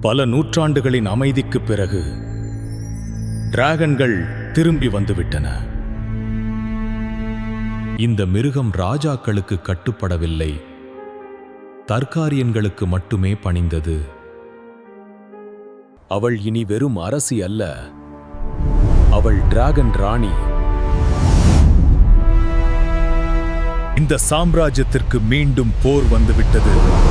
பல நூற்றாண்டுகளின் அமைதிக்குப் பிறகு டிராகன்கள் திரும்பி வந்துவிட்டன. இந்த மிருகம் ராஜாக்களுக்கு கட்டுப்படவில்லை, தர்காரியன்களுக்கு மட்டுமே பணிந்தது. அவள் இனி வெறும் அரசி அல்ல, அவள் டிராகன் ராணி. இந்த சாம்ராஜ்யத்திற்கு மீண்டும் போர் வந்துவிட்டது.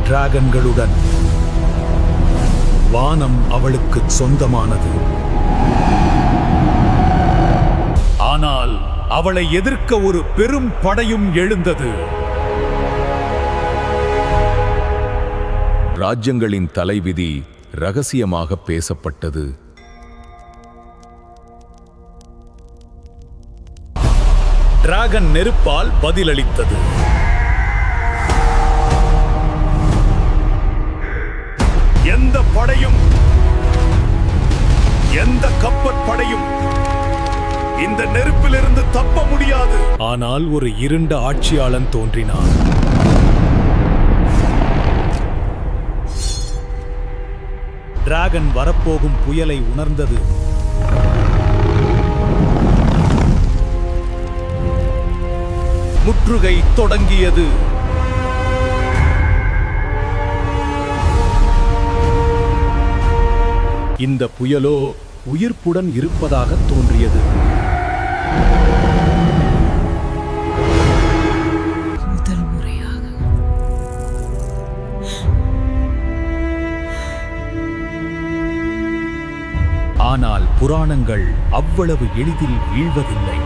டிராகன்களுடன் வானம் அவளுக்கு சொந்தமானது. ஆனால் அவளை எதிர்க்க ஒரு பெரும் படையும் எழுந்தது. ராஜ்யங்களின் தலைவிதி ரகசியமாக பேசப்பட்டது. டிராகன் நெருப்பால் பதிலளித்தது. எந்த படையும், எந்த கப்பற்படையும் இந்த நெருப்பிலிருந்து தப்ப முடியாது. ஆனால் ஒரு இருண்ட ஆட்சியாளன் தோன்றினான். டிராகன் வரப்போகும் புயலை உணர்ந்தது. முற்றுகை தொடங்கியது. இந்த புயலோ உயிர்ப்புடன் இருப்பதாக தோன்றியது. முதல் முறையாக ஆனால் புராணங்கள் அவ்வளவு எளிதில் வீழ்வதில்லை.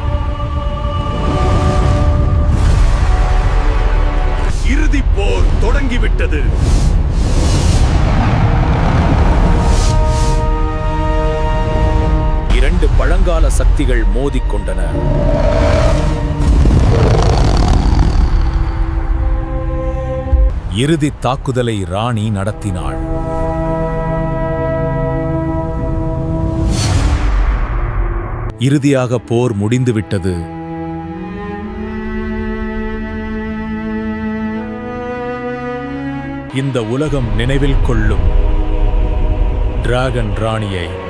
இறுதிப் போர் தொடங்கிவிட்டது. இரண்டு பழங்கால சக்திகள் மோதிக்கொண்டன. இறுதி தாக்குதலை ராணி நடத்தினாள். இறுதியாக போர் முடிந்துவிட்டது. இந்த உலகம் நினைவில் கொள்ளும் டிராகன் ராணியை.